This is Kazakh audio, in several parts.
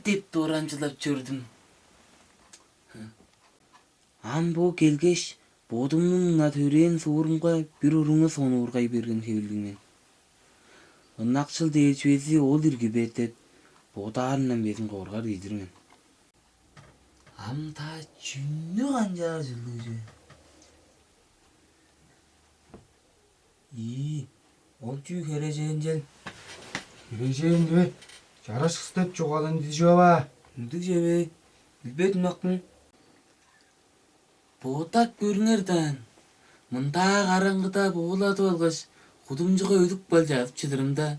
деп дооранчылап жүрдүм. Амбо келгеш, бодумдун натөрен суурумга бир уруңа сону ургай берген хебилдиңмен. Ынакчыл дээчүбези ол иргибет деп, бодаарынан бесин коргар дейдирмен. Амта жүннү канжар жылыжы. Ол жүй хережен жел. Хережен де жарашқыс деп жоғалын деді жоба. Үндік жебе, билбет мактын. Ботак көрүңердан. Мында караңгыда боолатып алгаш, кудумжуга өдүк бал жазып чыдырымда,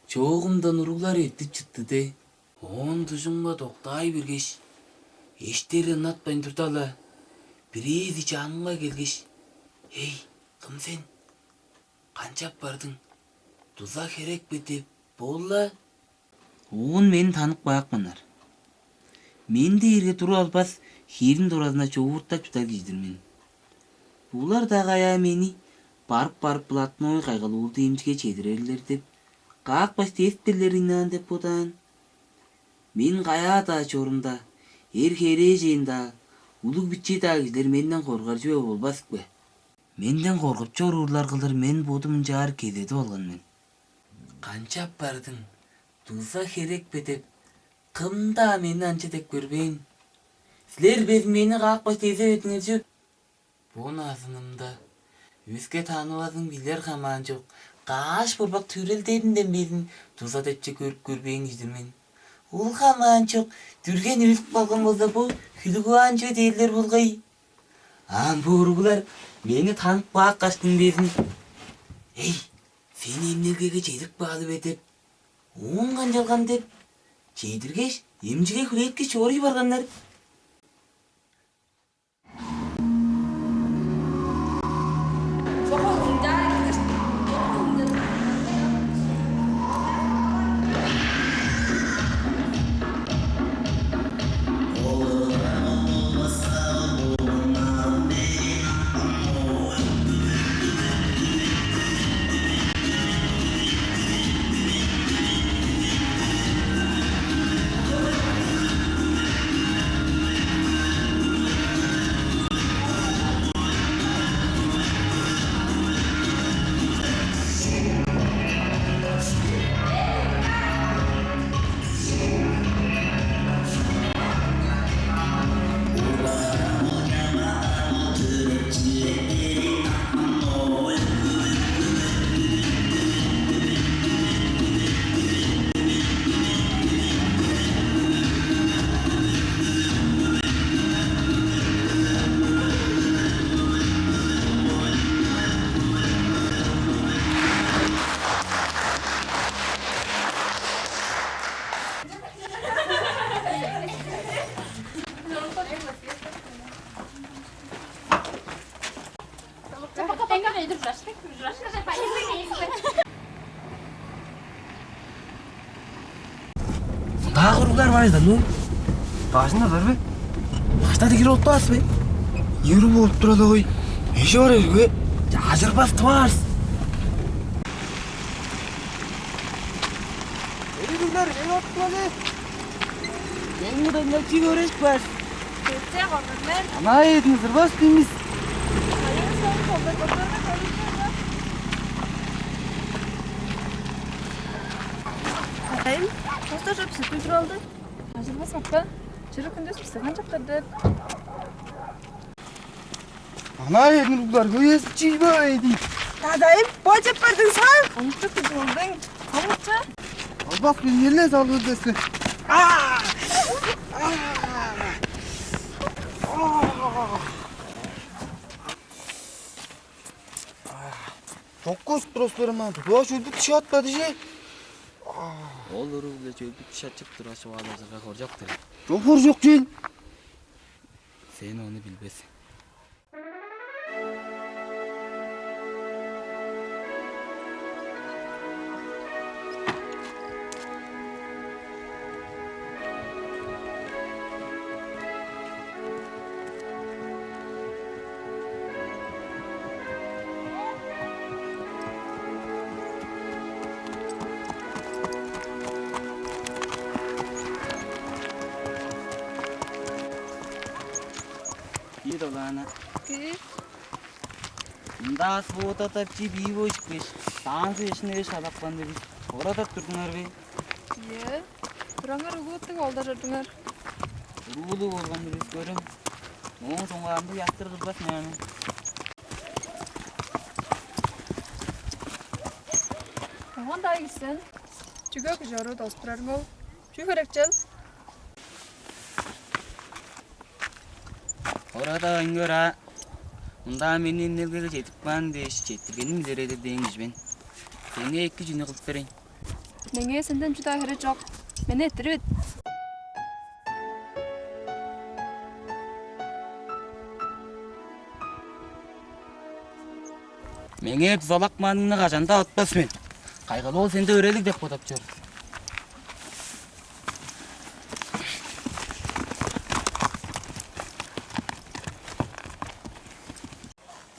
жоогумдан уруулар этти чытты де. Он тушумга токтай бергеш, эштери ынатпайн туртала. Бирээзи жанымга келгеш, "Эй, кым сен? Канчап бардың? Тузак керекпи?" деп болла. Он мени танып баакманар. Мен де ирге туруп албас, хирин туразына чогуртап чута кийдирмин. Булар да кая мени барып блатной кайгылуулду эмчиге чедирерлер деп, каакпас тестпелеринен деп бодан. Мен каяда чорумда, хережейинда, улуг бичида кишилер менден коргар жөө болбаспы. Менден коркуп чорурлар кылыр мен бодум жаар кезеди болгонмун. Канчап бардың? Тузак керекпи деп, кымда мени анча деп көрбөйүн. Силер без мени каакпас тезебетиңерчү. Бонасынымда өзге тааныбадың билер хамаан жок. Кааш бурбак түрелдеринден безин туза депче көрүп көрбөйүн дидирмен. Ул хамаан жок. Дүрген үлүп калган болсо бу хүлүгүанчы дейлер болгой. Буругулар мени танып баакаштын безин. "Эй, сен эмнергеге жедип баалы бе" деп, "Он канжалган" деп, жедиргеш эмчиге хүлөйткө чоорой баргандар. Дагыруулар бар да, ну. Башында бар бе? Башта дегер отпас бе? Еру болып тұрады ғой. Еше бар ерге? Жажырбас тварс. Ерігілер, отпады. Мен мұдан нәтчі көреш бар. Көтте қорғырмен. Ана едіңіз ұрбас дейміз. Қайын соң қолды көтерме көрінеді. Қайын, қоста жоп сүтін тұр алды. Ажырбас мақпа, жүрі күндес пісіған жаптарды. Ана едіңіз бұлар көйесі чүйбай дейді. Дадайым, бой жеп бардың сан. Қамытты күді олдың. Қамытты. Албас мен еліне сал өздесі. Тоққыз тұрыстырыман тұтуа шөлдік түші атпады же. Ол ұрығылы жөлдік шатчып тұрашы бағалазыға қоржақтыр. Жопыр жоқ жел. Сен оны білбесің. Bir olana. Ki. Mында суота тапчи бий бошпеш. Таансы ешне шалакпанды biz. Orada durdular be. Ye. Durаңар угуттың алда жүрдүңөр. Urulu olgan bir görüm. Onun soңғанды яқтыр кызбас мені. Оған да гисен. Жүгөк жару достурарың ол. Жүгөрек жел. Orada öngöra. Munda meni nelge жетип калган деш, жетиргеним дерede деңизбен. Сене 2 жыны кылып берейин. Меңе сенден жуда керек жок. Мени этирип. Меңе тузалак маныңны кажанда атпас мен. Кайгылуу сенде өрелик деп бодоп жүр.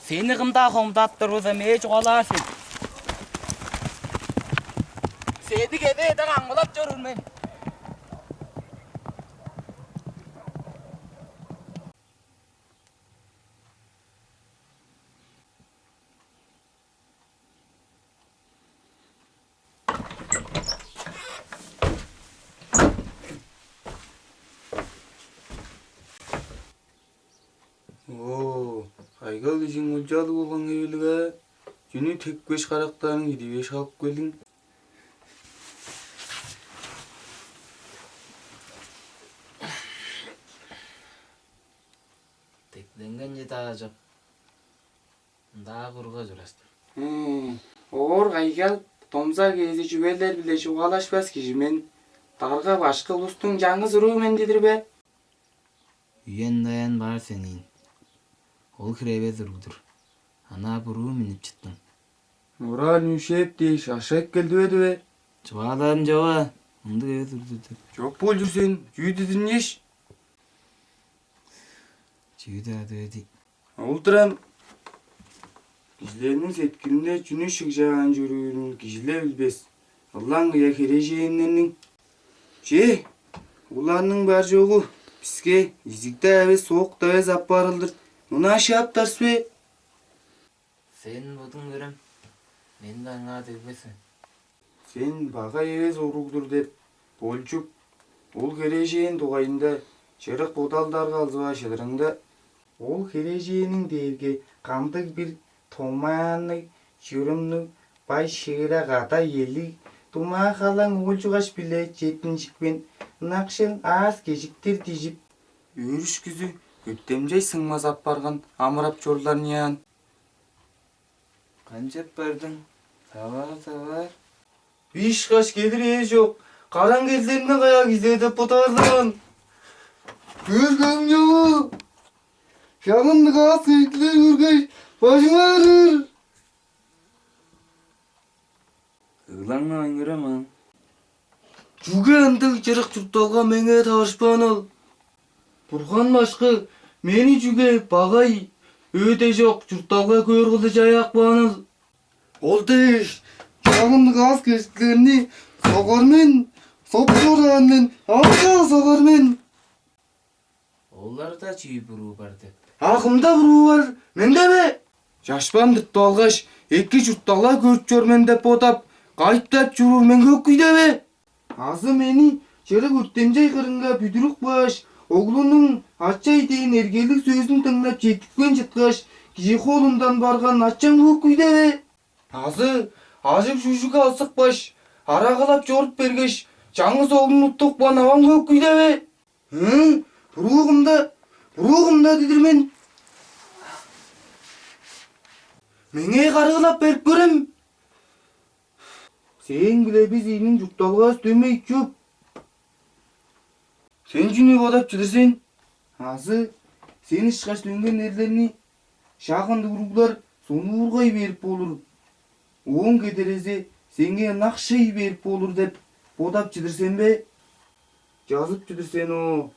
Seni kımda komdat durursa meye çuvalasın. Seni gede eden angılap görür men. Oo, айгал ишин өлжалы болгон кебелге жүнү текпеш карактарын идибеш алып келдиң. Teklengen jeta ajak. Daha kuruga jurastın. Оор айгал томза кези жүбелер биле чугалашпас кишимен дарга башкы улустун жаңы зыруу мен дидирбе. Үйен даян бар senin. Ол кіребе зырудыр. Ана буруу минип чыттың. Урал нүшеп дейш ашак келди бе? Чубаладым жоба. Онды кебе зырудыр. Жок бол жүрсен, жүйдүдүн еш. Жүйді ады өді. Олтырам. Кишилердин сеткилинде жүнү шыгжаган жүрүүнүн кишилер билбес. Аллаң кыя кережейиннердин. Же, уларның бар жогу бизге изикте эбес сооқ да эз ап барылдыр. Мына шаптарс бе? Sen budun görüm. Men de аңа дегбесін. Сен бага эбес уругдур деп болчуп, ол кережейин тугайында чырык бодалдарга алзыбашыларыңда ол кережейинин дээрге кандык бир томаанны жүрүмнү бай шыгыра ката ели тума халаң олчугаш биле жетинчикпен накшын аз кежиктер тижип өрүшкүзү көттемжей сыңмаз ап барган амырап жорларын яан. Kançap bardın. Сабар. Биш каш келири жок. Караң кездерине кая кизедеп потарлан. Көргөм жок. Жанымды газ эклер көргөй башың арыр. Ыглаңна оңгөрөм. Жүгө андык жырык журтталга меңе табышпан ал. Бурхан башкы мени жүгө багай өтө жок журтталга көр кылды жаякпан ал. Ол деш жанымды газ кесклерини согармен, сопчоранмен, алга согармен. Оларда чүй буруу бар деп. Акымда буруу бар, менде бе? Жашпан дытты алгаш, эки журтталга көрүп жөрмен деп отап, кайттап жүрүр мен көккүйдө бе? Азы мени жырык үртемжей кырынга бүдүрүк баш, оглунун ачай дейин эргелик сөзүн тыңдап жетикпен жыткаш, киши колундан барган ачаң көккүйдө бе? Азы ажып шушуга алсыкпаш, аракалап жоруп бергеш, жаңы соглун уттукпан абам көккүйдө бе? Буругумда дидирмен. Меңе карыгылап берип көрөм. Сен биле биз ийинин жукталга өстөмөй чөп. Сен жүнү бодап чыдырсен, азы сен ышкаш дөнгөн эрлерини шагынды уруглар сону ургай берип болур. Оң кедерезе сенге накшый берип болур деп бодап чыдырсен бе? Жазып чыдырсен о.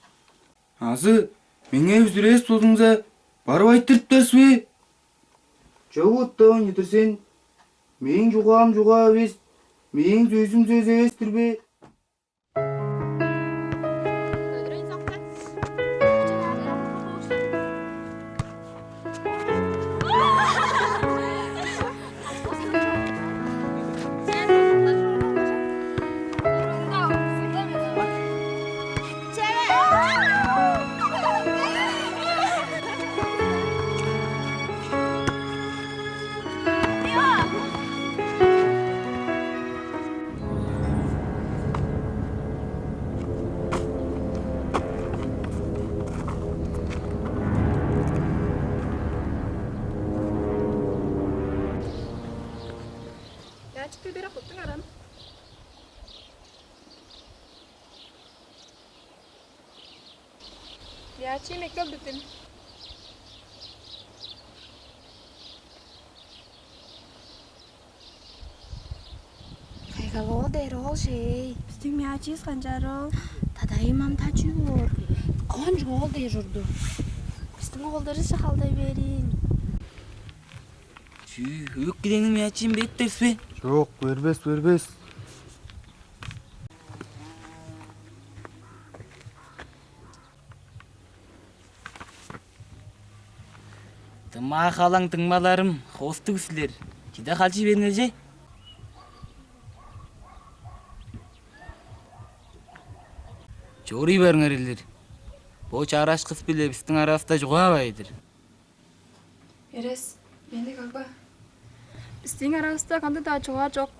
Азы меңе үзүрөс тозуңса барып айттырыптарсыз бе? Жабыт табан жетирсен, менин жугаам жуга эбес, менин сөзүм сөз эбестир бе? Açık bir kuttun aran. Ya çiğmek yol dedim. Kaygaloo derol şey. Üstün miyaçıyız kancarol. Tadayımam taçıyor. Konca ol derurdu. Bizden oğulları şakalday verin. Yok gidenim yaçayım betters be. Yok, verбес. Тыма қалаң тыңмаларым, хосты кісілер. Жида қалчы беріңер же? Жори беріңер елдер. Бо чараш қыз біле біздің арасында жоға байдыр. Eres, bende kalba. Bizden arasında kandı da çoğa çok.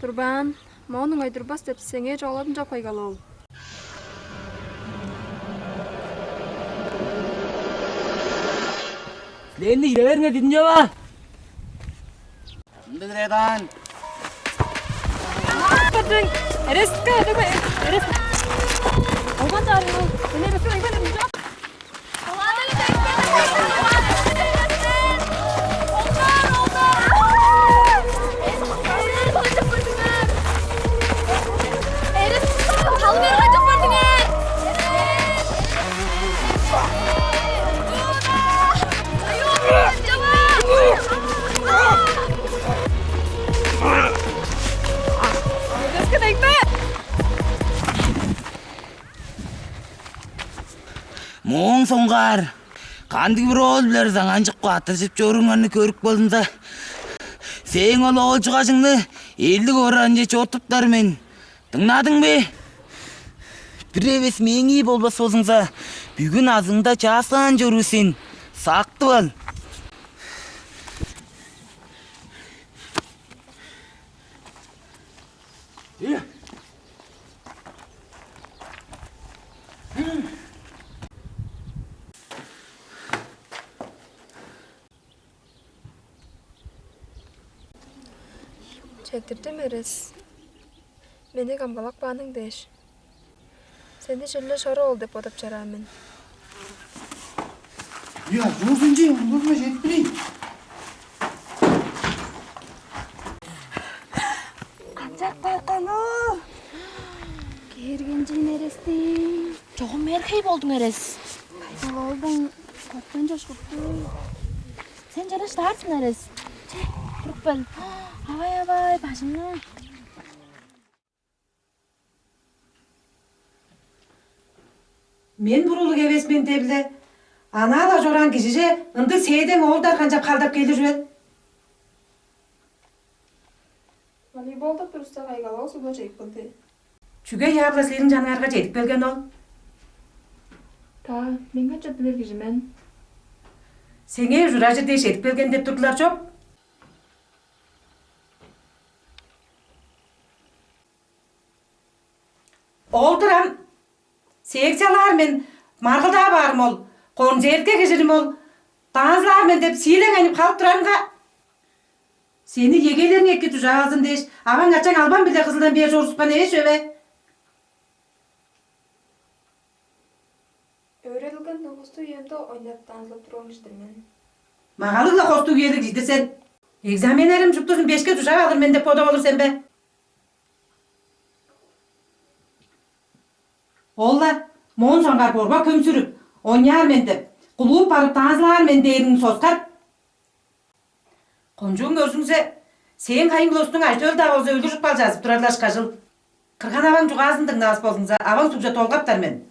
Turban, mağunun ay durbas dep senge çoğladın çok faydalı ol. Сілерді жида беріңер дедің жоба. Şimdi Dredan. Pardon, Eres, kaya da Eres. Olman çağırın ol. Beni Eres'e ayıp edelim çok. Моң соңғар. Қанды бір ол білер заңан жыққа атыршып жорыңғаны көрік болдыңда. Сен ол олжығашыңды елдік оран жечі отыптар мен. Тыңнадың бе? Бір евес меңі болбас болсыңса, бүгін азыңда часан жору сен. Сақты бол. Çektirdim Eres. Beni kambalak bağının deş. Sen de şöyle şara ol dep odap çaramın. Ya, жолсынжи, бозма жетпей. Kancak kalkan ol. Gergencin Eres'tin. Çoğun erkey boldun Eres. Kayba oldun. Korktan coşkuttu. Sen canış tarsın Eres. Çek, durup bel. Havay, başını. Men buruluk evesmen tebile. Ana da joran kişice ındı seyden oğulдар kanca kaldap gelir jüven. Voleybolda dursa kaygalı ol suda çek buldu. Çüge yabla senin janarga жетip келген ol. Ta, men kaçat bilir gijimen. Senge jurajı deş etip келген dep turdular çok. Olduram. Seksalar men margılda barım ol. Konsertke gijirim ol. Danslar men dep silen aynıp kalıp duranга. Seni yegelerin ekki tujağızın deş. Avan açan alban bile kızıldan bir joruspan eş öve. Öğretilgen nogustu yemde oynap danslap durmuştur men. Mağalıkla kostu üyelik jidi sen. Egzamenlerim juptusun 5'ke tujak alır men de poda olur sen be. Olla, mon songar borba kömsürüp, oynayar men de. Kuluğup barıp tanzılar men de erini soskar. Koncuğun görsünse, sen kayın dostun ayt öl davazı öldürüp bal жазып turarlar şkaşıl. Kırgan avan juğazındың nasip bolsunsa, avan subja tolgaptar men.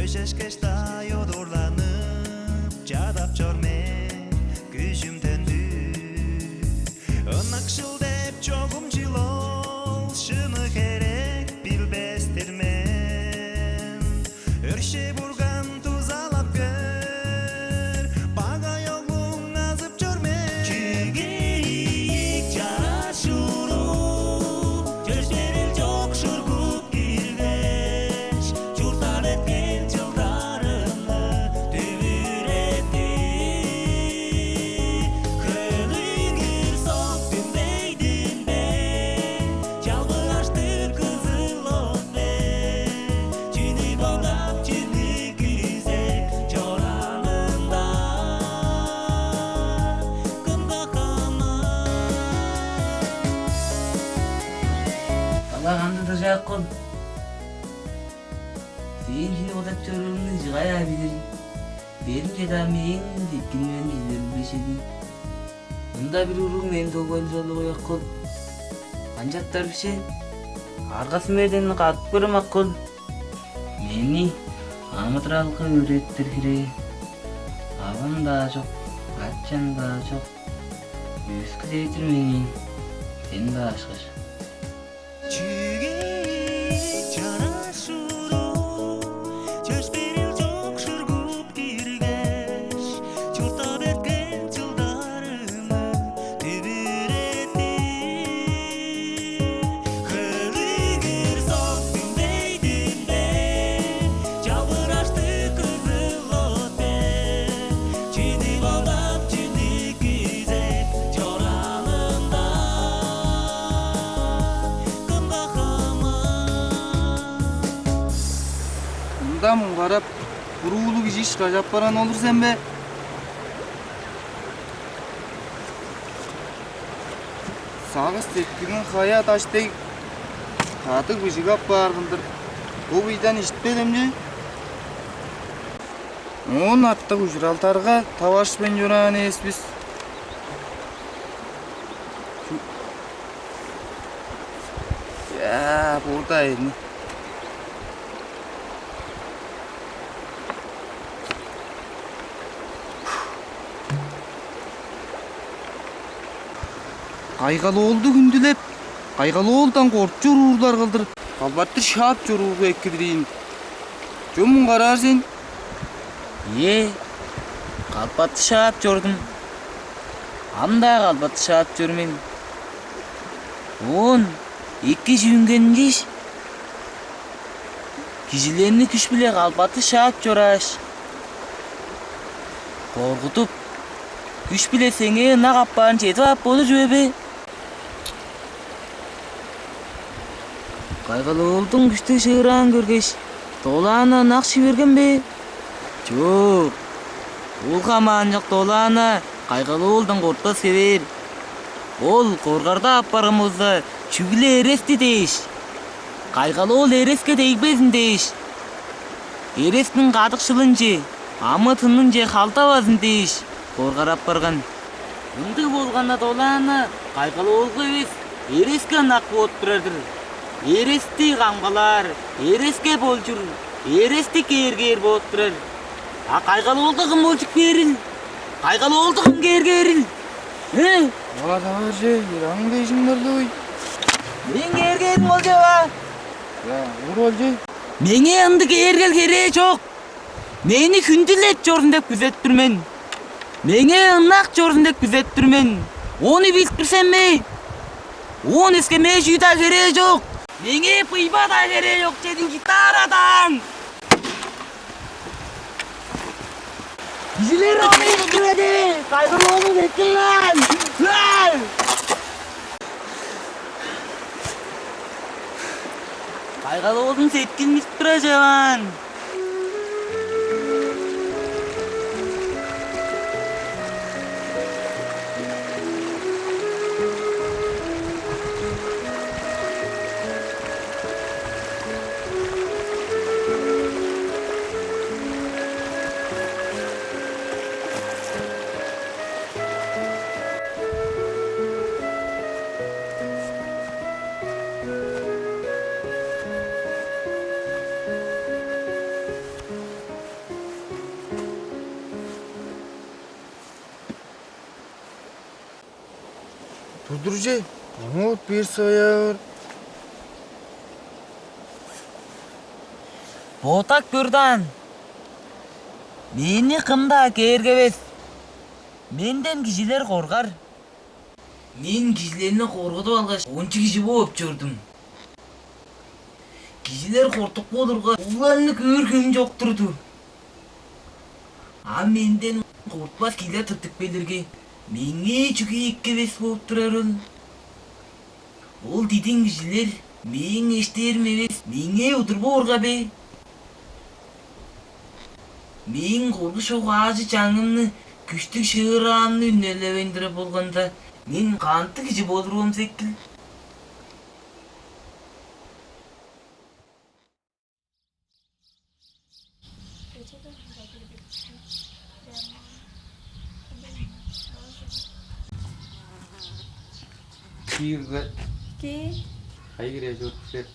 Төшешкештай одурланып жадап жөрмен күзүм төндү ынакшыл деп чогум жылол шыны керек билбестермен өрше бурган тузалап көр бага йогуң азып жөрмен чүгейик жарашууруп төш берил жок шургуп киргеш журттар эткен жылдарымны түбүретти көлүңүр соктун бейдин бе жалбырашты кызыл от бе чүнү балдап чүнү күзет жоранында кымга камар Қалағанды да жаққын. Сен жіне отап жөріңді жығая білер. Берім жедам ең деткенмен келер білешеді. Мұнда бір ұрың мен толбайлы жолы қояққын. Қанжаттар біше. Арғасы мерден қатып көрім аққын. Мені амытралқы өреттір кіре. Абым да жоқ, атчан да жоқ. Өскі дейтір мені. Сен да ашқыш. чүгейик жарашууруп төш берил жок шургуп киргеш журттап эткен жылдарымны түбүретти көлүңүр соктун бейдин бе жалбырашты кызыл от бе чүнү балдап чүнү күзет жоранында кымга камар Мында мұң қарап, бір уылы кіші ішқа жаппаран olur sen be. Сағыз тепкінің қая таштай қатық бішігап барғынdır. Бұл үйдан ішітпедім же. Он атты ұжыралтарға тавашпен жұран еспіз. Ya, burada ini. Кайгалы oldu күндүлеп. Кайгалы oldan коркуп жоруурлар кылдыр. Албатты шаап жорууга эккидирейин. Жомун карар сен. Қалпатты шаап жордум. Анда қалпатты шаап жөрмен. Он, эки жүйүнгенин жейш. Кишилерни күч биле қалпатты шаап жораш. Коркутуп, күч биле сеңе ына каппарын жетип ап болу жөбе. Кайгалы олдун күчтүү шыгыран көргөч, Доланы нак жиберген бе? Жок. Ол каман жок Доланы, кайгалы олдун коркто себер. Ол коргарда аппарымызды чүгүле эрести дейш. Кайгалы ол эреске тийбесин дейш. Эрестин кадыкшылын же, амытынын же калтабасын дейш. Коргарап барган. Мындай болганда Доланы кайгалы олго эмес, эреске нак болуп турардыр. Эрести камгалар, эреске болчур, эрести кээргер болуп турар. А кайгалы олго кым болчук берил? Кайгалы олго кым кээргерил? Бар же, ираң дейсиңдерди ой. Мен кээргерим ол жеба. Ya, ур же. Меңе ынды кээргел кереги жок. Мени күндүлөп жордун деп күзөттүрмөн. Меңе ынак жордун деп күзөттүрмөн. Оны билип турсамбы? Он эскеме жүйда кереги жок. Меңе пыйба да кереги жок дедиң гитарадан. Кишилер аны күтүрөдү. Кайгылуу болуп кеткен lan. Кайгылуу болдун сеткин мист тура жабан. Турдур же. Умут бир сояр. Ботак Бürдан. Мени кымда кээргебес. Менден кишилер коргар. Мен кишилерни корготуп алгаш, 10 киши болуп жүрдүм. Кишилер кортук болурга уларны көргөм жок турду. А менден кортпас кишилер тыртыкпелерге меңе чүгейеккебес болуп турарыл. Ол дидин кишилер мен эштерим эмес, меңе утурбоорга бе. Мен коргуш агы жаңымны күчтүк шыыраамны үннелебендире болгонда мен канты киши болурум секил. Кийгилер. Ки, Кайгыре журтсер.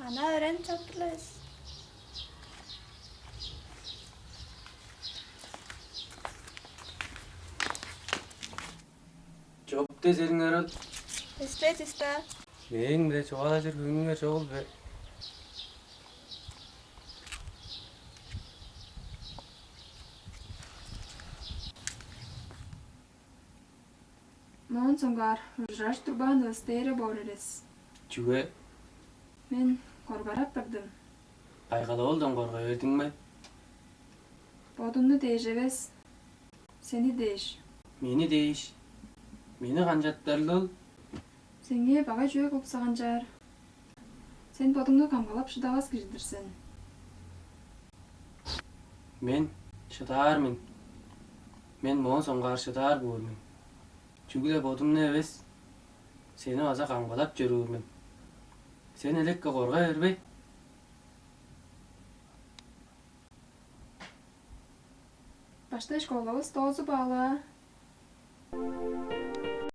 ана өрен чоптулес. Жоп десеңер Тиста. Мен де чоғала жүргенге жол бе. Моон соңгар ужраш турбан ыстейре бор эрес. Чүге, Мен коргарап бирдим. кайгала болдон коргой бердиң бе? Бодумну дейжебес. Сени дейш. Мени дейиш. Мени канжаттарлыл. Сеңе бага жүйөк оксаган жар. Сен бодуңду камгалап шыдабас кишидирсен. Мен шыдаармын. Мен моон соңгар шыдаар болмун. Чүгүле бодумну эбес. Сени аза камгалап жүрүрмүн. Сен элекке коргой бербей. Башта школабыз тоозу баала.